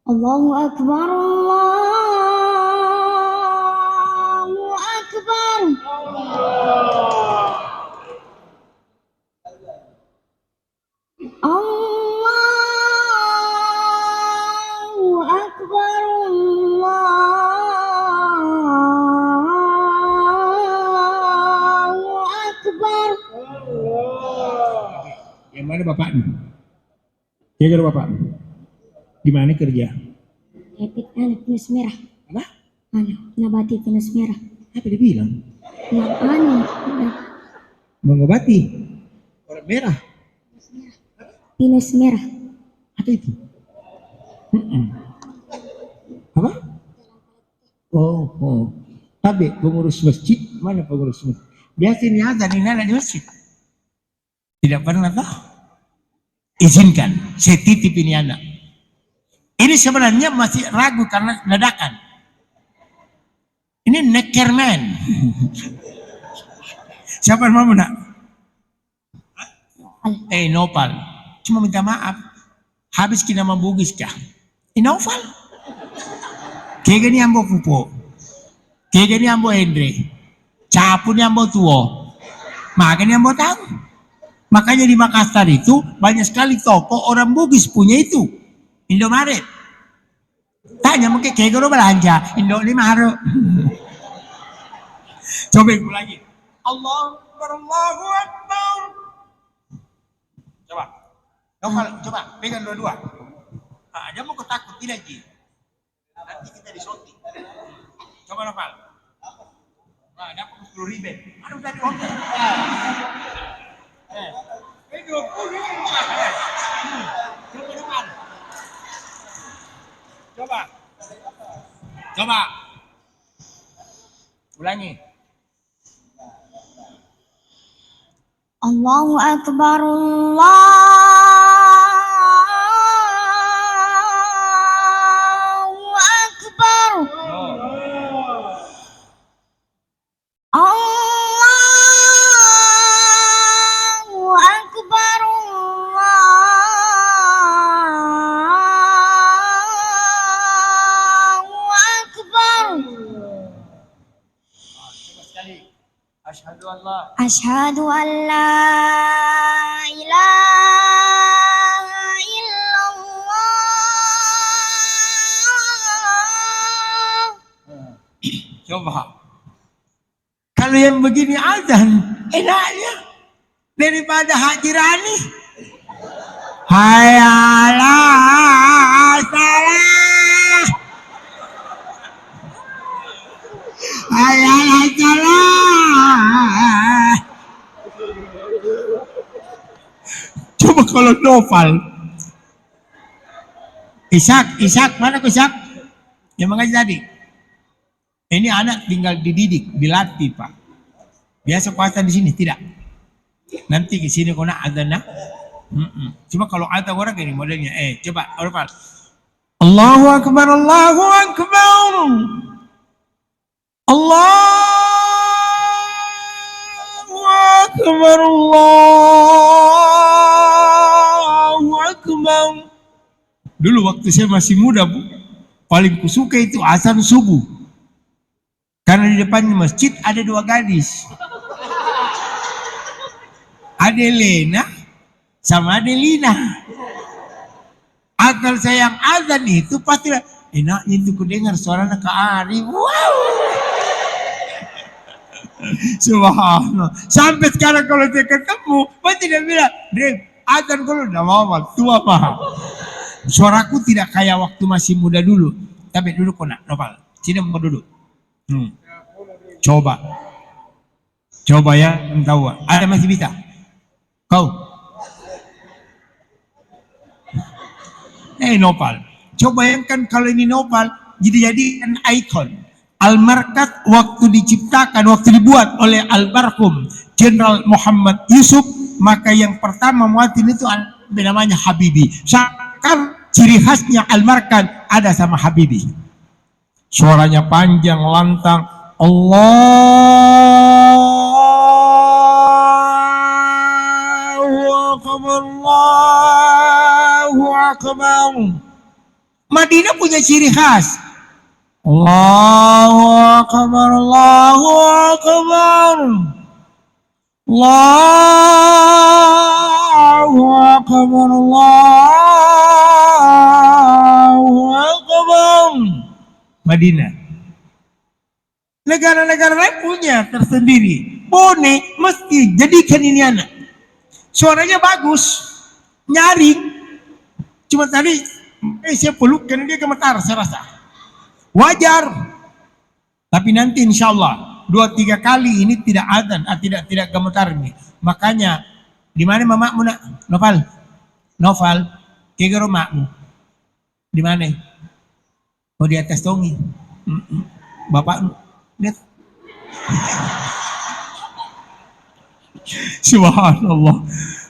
Allahu Akbar, Allahu Akbar. Allahu Akbar, Allahu Akbar.
Yang mana bapak? Jaga bapak. Di mana kerja?
Epic pinus merah.
Apa?
Nabati pinus merah.
Apa dia bilang? Mengobati orang merah.
Pinus merah.
Apa itu? Apa? Oh. Tapi pengurus masjid, mana pengurus masjid? Biasanya azan ini ada di masjid. Tidak pernah tahu. Izinkan, saya titip ini anak. Ini sebenarnya masih ragu karena dadakan. Ini neckerman. Siapa yang mau nak? Nopal. Cuma minta maaf. Habis kita membugis kah? Nopal. Kayak gini ambo pupo. Kayak gini ambo Hendri. Capun ambo tuo. Makanya ambo tahu. Makanya di Makassar itu banyak sekali toko orang Bugis punya itu. Indomaret. Tanya mungkin kayak gue belanja Indomaret. Coba ibu lagi. Allahu Akbar. Coba pegang dua-dua. Dia mau ketakut tidak Ji. Nanti kita disoting. Coba Nopal. Dapat 10.000. Aduh tadi hotel. 20. Coba. Ulangi.
Allahu Akbar, Allahu Akbar. Allahu Akbar, Allahu Akbar.
Coba sekali.
Asyhadu an la ilaha illallah.
Coba. Kalau yang begini azan, enaknya daripada Haji Rani. Hayya 'alas shalah. Hayya 'alas shalah. kalau novel. Ishak, mana kau Ishak? Yang mengaji tadi. Ini anak tinggal dididik, dilatih Pak. Biasa puasa di sini tidak. Nanti ke sini kau nak azan nak. Cuma kalau ada orang ini modelnya, coba orang. Allahu Akbar, Allahu Akbar. Allahu Akbar, Allahu Akbar. Dulu waktu saya masih muda, Bu, paling kusuka itu azan subuh. Karena di depannya masjid ada dua gadis. Ada Lena sama ada Lina. Akal saya yang azan itu pasti enaknya itu kudengar suaranya ke Ari. Wow. Subhanallah. Sampai sekarang kalau saya ketemu, pasti dia bilang, Dre, azan kalau udah mau tua mah. Suaraku tidak kayak waktu masih muda dulu. Tapi duduk kok nak, Nopal. Sini mau duduk. Coba ya, tahu. Ada masih bisa? Kau? Nopal. Coba bayangkan kalau ini Nopal dijadikan ikon. Al-Markat waktu diciptakan, waktu dibuat oleh almarhum Jenderal Muhammad Yusuf, maka yang pertama muatin itu namanya Habibi. Seakan ciri khasnya Al-Markat ada sama Habibi. Suaranya panjang, lantang. Allahu Akbar, Allahu Akbar. Madinah punya ciri khas. Allahu Akbar, Allahu Akbar. Allahu Akbar, Allahu Akbar. Madinah. Negara-negara lain punya tersendiri. Boleh, mesti jadikan ini anak. Suaranya bagus, nyaring. Cuma tadi saya peluk karena dia gemetar, saya rasa. Wajar. Tapi nanti insya Allah 2-3 kali ini tidak adzan, tidak gemetar ini. Makanya di mana mamamu nak? Noval, kira makmu. Di mana? Oh di atas tongi. Bapak lihat. Subhanallah.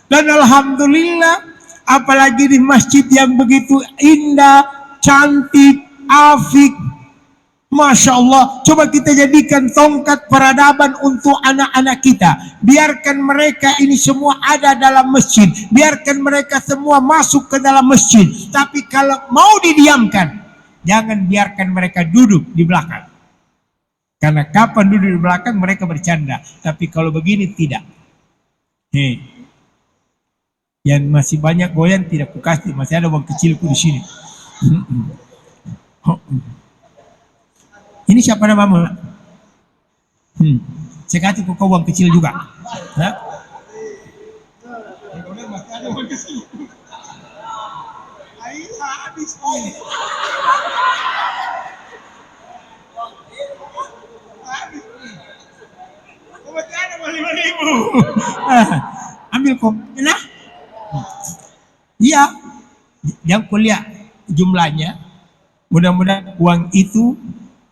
Dan alhamdulillah, apalagi di masjid yang begitu indah, cantik, afik, Masya Allah. Coba kita jadikan tongkat peradaban untuk anak-anak kita. Biarkan mereka ini semua ada dalam masjid. Biarkan mereka semua masuk ke dalam masjid. Tapi kalau mau didiamkan, jangan biarkan mereka duduk di belakang. Karena kapan duduk di belakang mereka bercanda. Tapi kalau begini tidak. Yang masih banyak goyang tidak kukasih. Masih ada uang kecilku di sini. Ini siapa namamu? Saya kasih kau uang kecil juga. Hah? Ambil kau. Nah, iya. Yang kuliah jumlahnya. Mudah-mudahan uang itu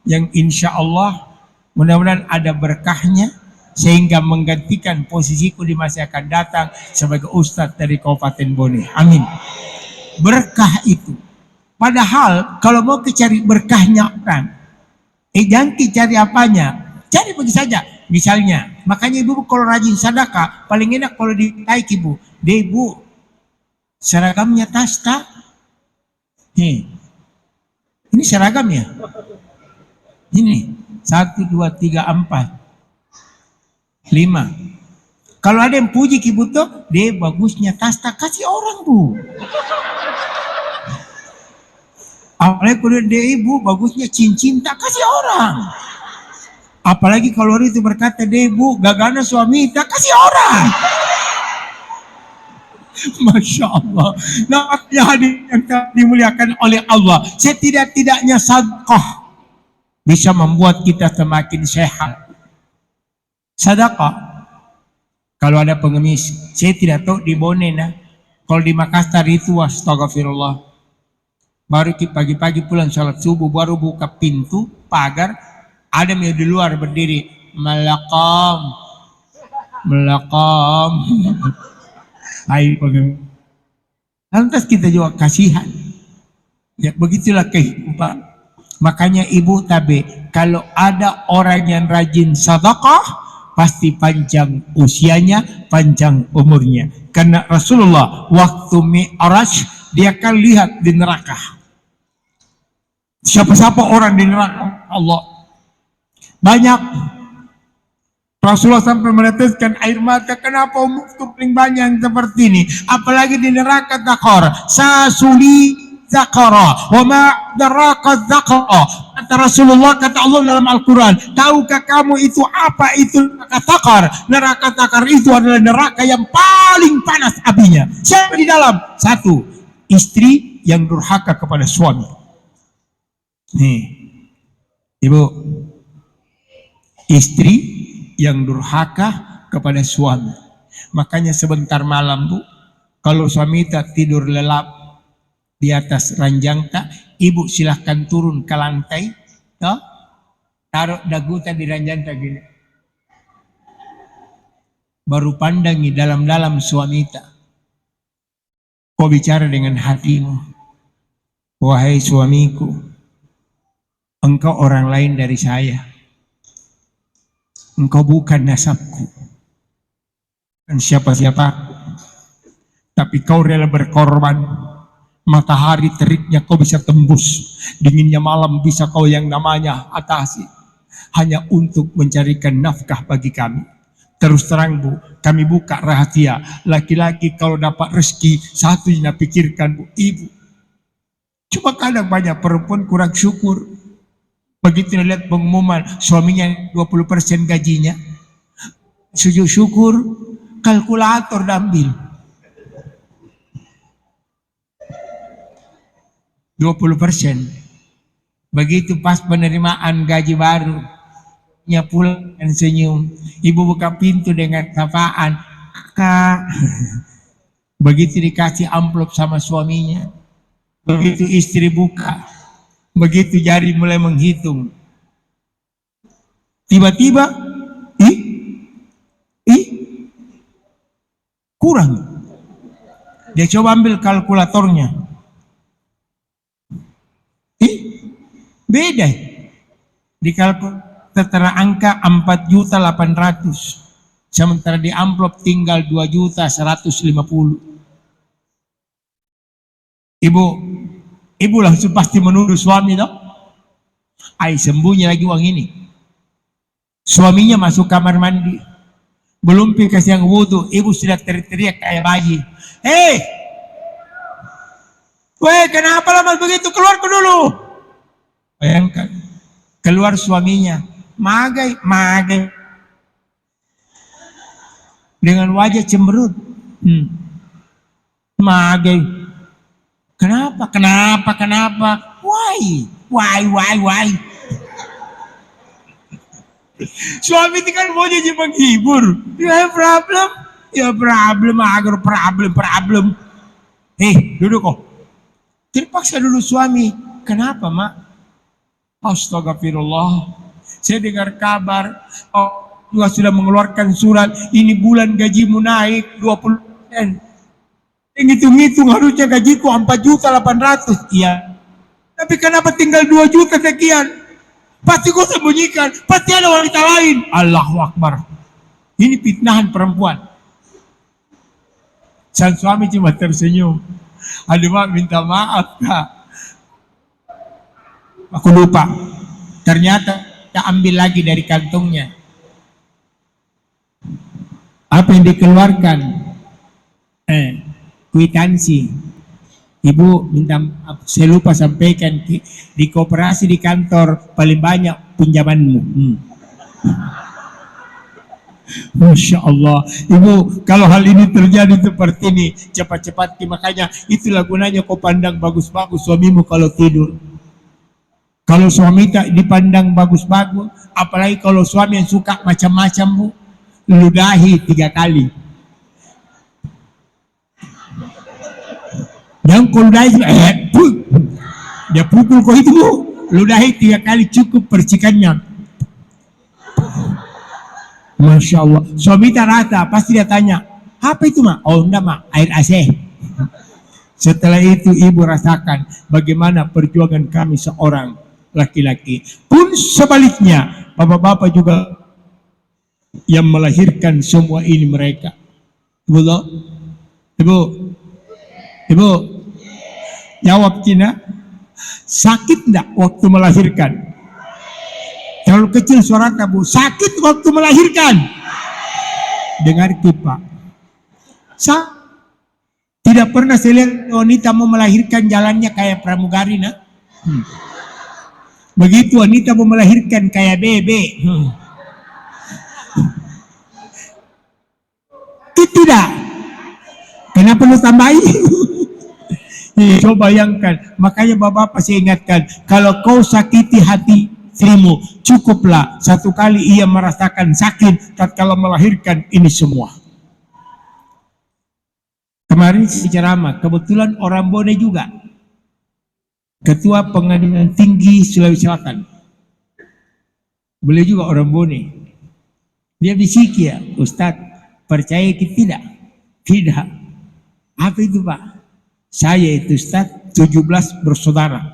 yang insya Allah mudah-mudahan ada berkahnya sehingga menggantikan posisiku di masa akan datang sebagai ustadz dari Kabupaten Bone. Amin. Berkah itu. Padahal kalau mau cari berkahnya kan, jangan cari apanya, cari pergi saja. Misalnya, makanya ibu kalau rajin sedekah paling enak kalau ditaik ibu. Deh ibu, seragamnya tas tak? Ini seragamnya. Ini 1, 2, 3, 4, 5. Kalau ada yang puji ibu tuh, deh bagusnya tas tak, kasih orang bu. Apalagi kalau deh ibu bagusnya cincin tak, kasih orang. Apalagi kalau itu berkata deh ibu gagana suami tak, kasih orang. Masya Allah. Nah, hadir yang dimuliakan oleh Allah, setidak-tidaknya sedekah bisa membuat kita semakin sehat. Sedekah. Kalau ada pengemis, saya tidak tahu di Bone nah, Kalau di Makassar itu astagfirullah. Baru pagi-pagi pulang sholat subuh, baru buka pintu, pagar, ada yang di luar berdiri, melakam, melakam. Ayo, lantas kita juga kasihan. Ya begitulah kehidupan. Makanya ibu tabe, kalau ada orang yang rajin sedekah, pasti panjang usianya, panjang umurnya. Karena Rasulullah waktu Mi'raj dia akan lihat di neraka. Siapa-siapa orang di neraka Allah. Banyak. Rasulullah sampai meneteskan air mata. Kenapa umurku paling banyak seperti ini? Apalagi di neraka Zakar. Sasuli Zakara. Wa ma daraka Zakara. Kata Rasulullah, kata Allah dalam Al-Quran. Tahukah kamu itu apa itu neraka Zakar? Neraka Zakar itu adalah neraka yang paling panas apinya. Siapa di dalam? Satu, istri yang durhaka kepada suami. Nih, ibu, istri yang durhaka kepada suami. Makanya sebentar malam bu, kalau suami tak tidur lelap di atas ranjang tak, ibu silahkan turun ke lantai, toh, taruh dagu tak di ranjang tak gini. Baru pandangi dalam-dalam suami tak. Kau bicara dengan hatimu, wahai suamiku, engkau orang lain dari saya. Engkau bukan nasabku dan siapa-siapa, tapi kau rela berkorban. Matahari teriknya kau bisa tembus, dinginnya malam bisa kau yang namanya atasi, hanya untuk mencarikan nafkah bagi kami. Terus terang bu, kami buka rahasia, laki-laki kalau dapat rezeki satu yang pikirkan bu, ibu. Cuma kadang banyak perempuan kurang syukur. Begitu lihat pengumuman suaminya 20% gajinya, sujud syukur, kalkulator diambil 20%. Begitu pas penerimaan gaji baru, nya pulang dan senyum, ibu buka pintu dengan sapaan, kak. Begitu dikasih amplop sama suaminya, begitu istri buka, begitu jari mulai menghitung, tiba-tiba kurang. Dia coba ambil kalkulatornya, beda. Di kalkulator tertera angka 4.800.000, sementara di amplop tinggal 2.150.000. Ibu langsung pasti menuduh suami dong. Ai sembunyi lagi uang ini. Suaminya masuk kamar mandi, belum kasih yang wudhu, ibu sudah teriak-teriak kayak bayi. Hei, weh kenapa lama begitu? Keluar dulu. Bayangkan, keluar suaminya, magai dengan wajah cemberut. Magai. Kenapa? Why? Suami itu kan mau jadi menghibur. Ya problem, agar problem. Duduk kok. Terpaksa dulu suami. Kenapa mak? Astagfirullah. Saya dengar kabar, juga sudah mengeluarkan surat. Ini bulan gajimu naik 20%. Ngitung-ngitung harusnya gajiku 4.800.000. Iya. Tapi kenapa tinggal 2 juta sekian? Pasti kau sembunyikan. Pasti ada wanita lain. Allahu Akbar. Ini fitnahan perempuan. Sang suami cuma tersenyum. Aduh mak, minta maaf kak. Aku lupa. Ternyata kita ambil lagi dari kantongnya. Apa yang dikeluarkan? Kwitansi. Ibu minta maaf, saya lupa sampaikan di koperasi di kantor paling banyak pinjamanmu. Masya Allah. Ibu, kalau hal ini terjadi seperti ini, cepat-cepat, makanya itulah gunanya kau pandang bagus-bagus suamimu kalau tidur. Kalau suami tak dipandang bagus-bagus, apalagi kalau suami yang suka macam-macam bu, ludahi 3 kali. Jangan kau ludahi, dia pukul kau itu bu. Ludahi 3 kali cukup percikannya. Masya Allah. Suami tak rata, pasti dia tanya, apa itu mak? Oh enggak mak, air AC. Setelah itu ibu rasakan bagaimana perjuangan kami seorang laki-laki. Pun sebaliknya, bapak-bapak juga yang melahirkan semua ini mereka. Ibu, jawab Cina, sakit enggak waktu melahirkan? Terlalu kecil suara kamu, sakit waktu melahirkan? Dengar Pak, tidak pernah saya lihat wanita mau melahirkan jalannya kayak pramugari, nah. Begitu wanita mau melahirkan kayak bebe. Tidak. Kenapa lu tambahin? Coba bayangkan. Makanya bapak pasti ingatkan, kalau kau sakiti hati istrimu, cukuplah 1 kali ia merasakan sakit tatkala melahirkan ini semua. Kemarin si ceramah, kebetulan orang Bone juga, Ketua Pengadilan Tinggi Sulawesi Selatan. Boleh juga orang Bone. Dia bisiki ya, Ustadz, percaya kita tidak? Tidak. Apa itu Pak? Saya itu Ustadz 17 bersaudara.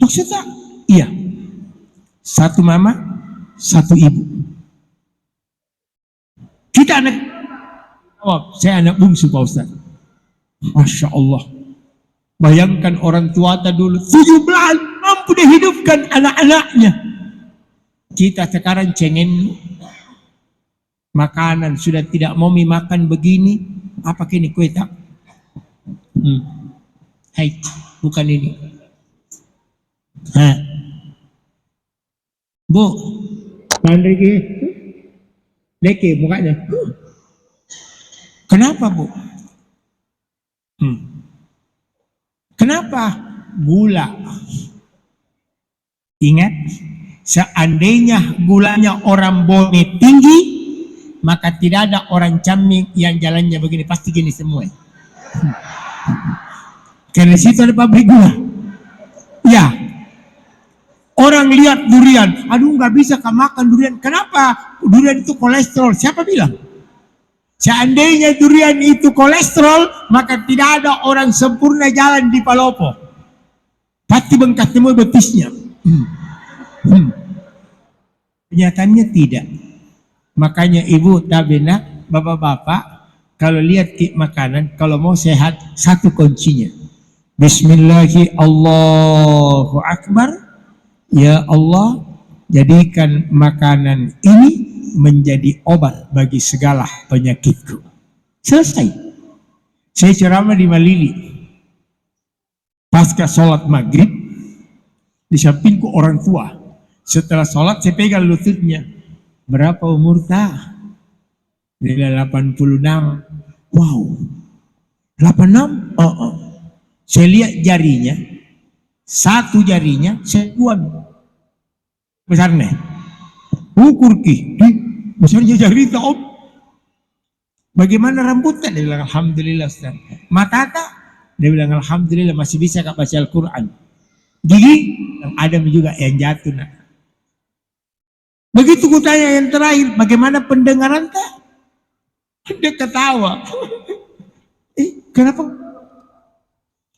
Maksudnya? Iya. 1 mama, 1 ibu. Kita anak, saya anak bungsu Pak Ustadz. Masya Allah. Bayangkan orang tua dulu 17 mampu dihidupkan anak-anaknya. Kita sekarang cengeng makanan sudah tidak mau makan begini. Apa kini kue tak? Hai, bukan ini. Hah. Bu, Pandriki, Deki mukanya. Kenapa Bu? Kenapa? Gula. Ingat, seandainya gulanya orang Bone tinggi, maka tidak ada orang Caming yang jalannya begini, pasti gini semua. Karena situ ada pabrik gula. Ya. Orang lihat durian, aduh nggak bisa makan durian. Kenapa? Durian itu kolesterol. Siapa bilang? Seandainya durian itu kolesterol, maka tidak ada orang sempurna jalan di Palopo. Pasti bengkak semua betisnya. Kenyataannya tidak. Makanya ibu tabena, bapak-bapak, kalau lihat makanan, kalau mau sehat, 1 kuncinya. Bismillahirrahmanirrahim, Allahu Akbar. Ya Allah, jadikan makanan ini menjadi obat bagi segala penyakitku. Selesai. Saya ceramah di Malili. Pasca sholat maghrib, di sampingku orang tua. Setelah sholat, saya pegang lututnya. Berapa umur tak? Dia 86. Wow. 86? Saya lihat jarinya. 1 jarinya sebuan. Besarnya. Ukur ki. Besarnya jari tak om. Bagaimana rambutnya? Dia bilang alhamdulillah Ustaz. Mata tak? Dia bilang alhamdulillah masih bisa kak baca Al-Quran. Gigi? Ada juga yang jatuh nak. Begitu kutanya yang terakhir, bagaimana pendengaran tak? Dia ketawa. Kenapa?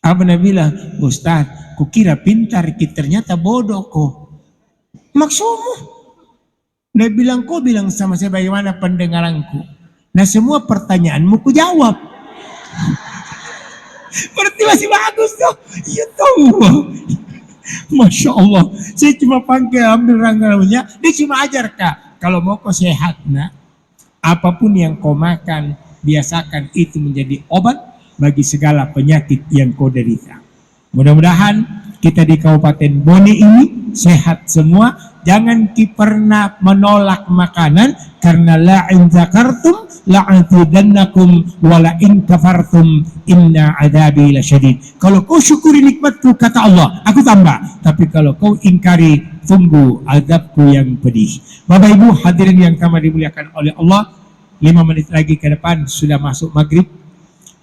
Apa Nabi bilang, Ustaz, kukira pintar, ternyata bodoh kok. Maksudmu? Dia bilang, kau bilang sama saya bagaimana pendengaranku. Nah semua pertanyaanmu ku jawab. Berarti masih bagus tuh. Iya tahu. Masya Allah. Saya cuma panggil ambil rangkauannya. Dia cuma ajar kak. Kalau mau kau sehat nak. Apapun yang kau makan. Biasakan itu menjadi obat. Bagi segala penyakit yang kau derita. Mudah-mudahan kita di Kabupaten Bone ini sehat semua. Jangan pernah menolak makanan karena la in zakartum la'azidannakum wa la in kafartum inna adabi lasyadid. Kalau kau syukuri nikmatku kata Allah, aku tambah. Tapi kalau kau ingkari, tunggu azabku yang pedih. Bapak Ibu hadirin yang kami dimuliakan oleh Allah, 5 menit lagi ke depan sudah masuk maghrib.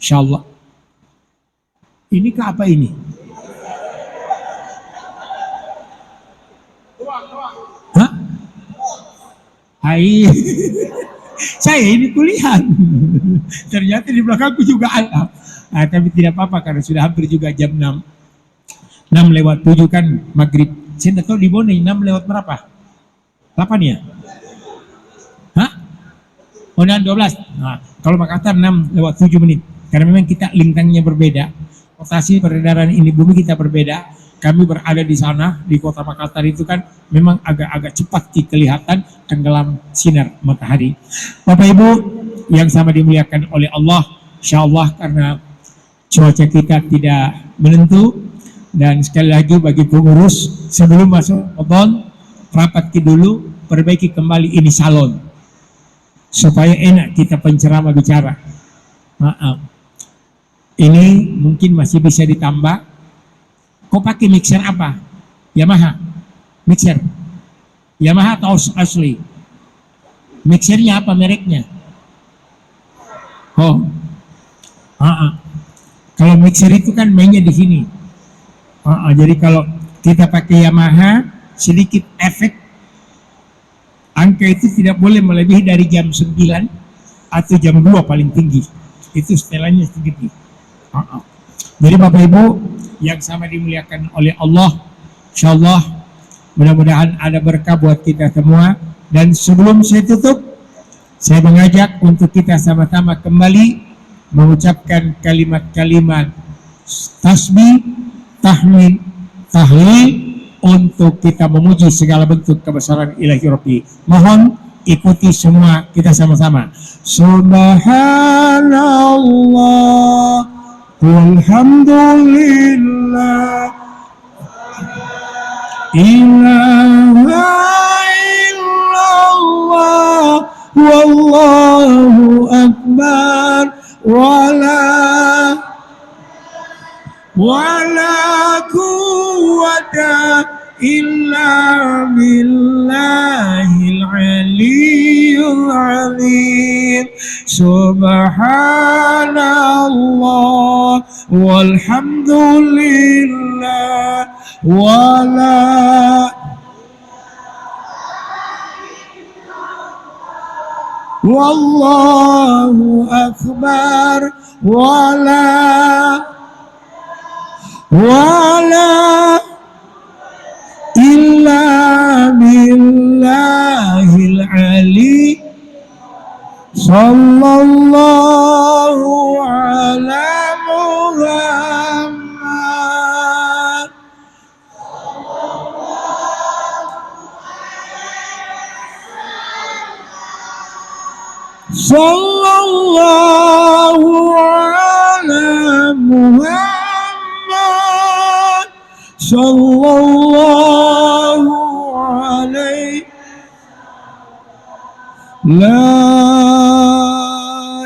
Insyaallah. Ini ke apa ini? Hah? Hai. Saya ini kuliah. Ternyata di belakangku juga ada. Tapi tidak apa-apa karena sudah hampir juga jam 6. 6:07 kan maghrib. Saya tidak tahu di Bone 6 lewat berapa? 8 ya? Hah? Oh, 12. Nah, kalau Makassar 6:07. Karena memang kita lintangnya berbeda. Rotasi peredaran ini bumi kita berbeda. Kami berada di sana, di kota Makassar itu kan memang agak-agak cepat kelihatan tenggelam sinar matahari. Bapak Ibu yang sama dimuliakan oleh Allah, insya Allah karena cuaca kita tidak menentu, dan sekali lagi bagi pengurus sebelum masuk Ramadan, rapat dulu, perbaiki kembali ini salon supaya enak kita penceramah bicara. Maaf, ini mungkin masih bisa ditambah. Kau pakai mixer apa? Yamaha mixer. Yamaha atau asli? Mixernya apa mereknya? Oh, kalau mixer itu kan mainnya di sini. Jadi kalau kita pakai Yamaha, sedikit efek, angka itu tidak boleh melebihi dari jam 9 atau jam 2 paling tinggi. Itu setelannya sedikit. Jadi Bapak Ibu yang sama dimuliakan oleh Allah, insyaallah mudah-mudahan ada berkah buat kita semua. Dan sebelum saya tutup, saya mengajak untuk kita sama-sama kembali mengucapkan kalimat-kalimat tasbih, tahmid, tahlil untuk kita memuji segala bentuk kebesaran Ilahi Rabbi. Mohon ikuti semua kita sama-sama. Subhanallah walhamdulillah ilaha illallah wallahu akbar wala quwwata illa billahil aliyyil azim. Subhanallah walhamdulillah wala wallahu akbar wala illa billahil ali. Sallallahu ala Muhammad. Sallallahu ala Muhammad. Sallallahu alaihi. La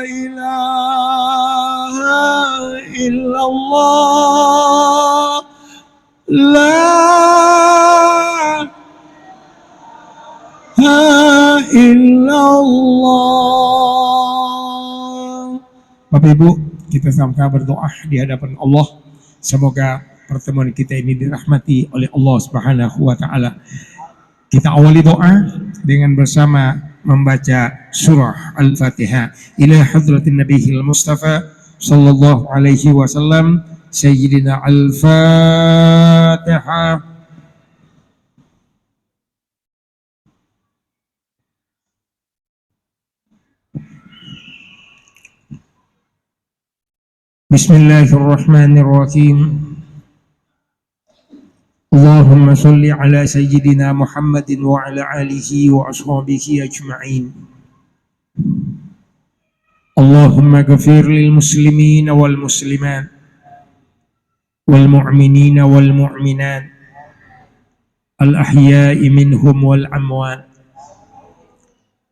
ilaha illallah. La ilaha illallah. Bapak Ibu, kita sama-sama berdoa di hadapan Allah. Semoga pertemuan kita ini dirahmati oleh Allah Subhanahu wa taala. Kita awali doa dengan bersama membaca surah Al-Fatihah. Ila hadratin Nabiyil Mustafa sallallahu alaihi wasallam. Sayyidina Al-Fatihah. Bismillahirrahmanirrahim. Allahumma salli ala sayyidina Muhammadin wa ala alihi wa ashabihi ajma'in. Allahumma ghafir lil muslimina wal muslimat wal mu'minina wal mu'minat al ahya'i minhum wal amwat.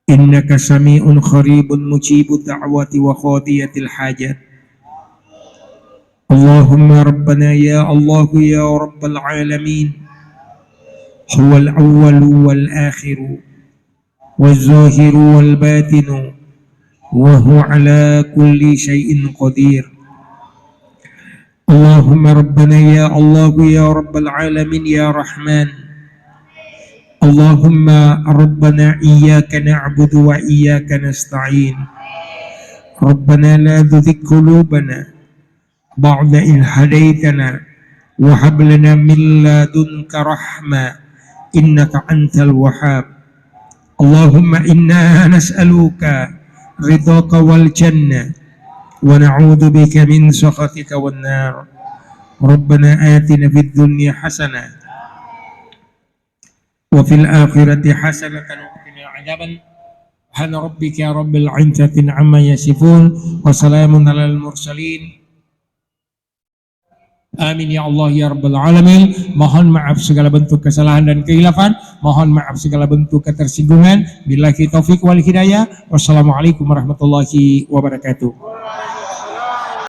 Innaka sami'un qaribun mujibud da'wati wa qadiyatil hajat. Allahumma rabbana ya Allah ya rabbal alamin. Huwal awwalu wal akhiru wal zahiru wal batinu wa huwa ala kulli syai'in qadir. Allahumma rabbana ya Allah ya rabbal alamin ya rahman. Allahumma rabbana iyyaka na'budu wa iyyaka nasta'in. Rabbana la tuzigh qulubana ba'da idh hadaytana wa hab lana min ladunka rahmah innaka antal wahhab. Allahumma inna nas'aluka ridhaka wal jannah wa na'udzu bika min sakhatika wan nar. Rabbana atina fid dunya hasanah wa fil akhirati hasanatan wa qina adzaban. Subhana rabbika rabbil izzati amma yasifun wa salamun alal mursalin. Amin ya Allah ya rabbal alamin. Mohon maaf segala bentuk kesalahan dan kehilafan, mohon maaf segala bentuk ketersinggungan. Billahi taufik wal hidayah. Wassalamualaikum warahmatullahi wabarakatuh.